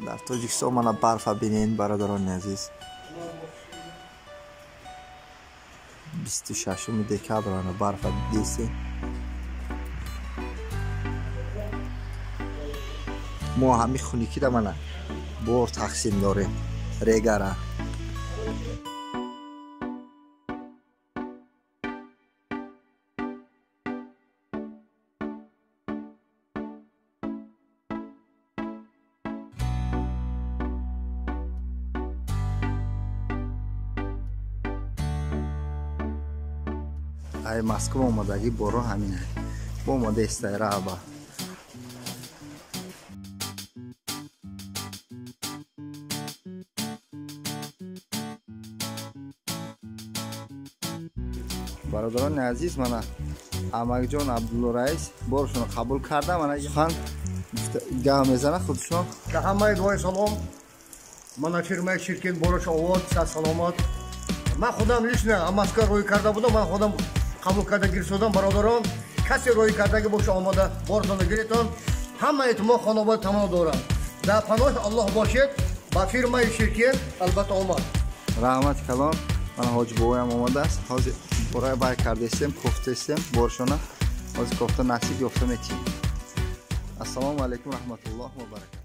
در تاجیکستان mana برف بینین برادران عزیز 26 دکبر mana برف دیدین ما همین خونیکی را mana بور تقسیم داریم ریگره ای مسکو اومدگی برو همینه با اومده استایره ابا برادران عزیز من امک جان عبدالله رئیس برشون قبول کرده من خان گام میزنه خودشون که همه دوای سلام من فیرمای شرکت بروش آورد سلامت من خودم لیشنه مسکو روی کرده بودم من خودم قبول کرده گیر شدم برادران کسی روی کرده که باشه آماده بارتون گیرتون همه اعتماد خانواده تمام دارم در پناه الله باشید با فیرمای شرکت البته آمد رحمت کلان من حاج بویم آماده است حاضر برای بای کرده استیم کوفته استیم برشونه حاضر کوفته نصیب یافته میتیم السلام علیکم رحمت الله و برکاته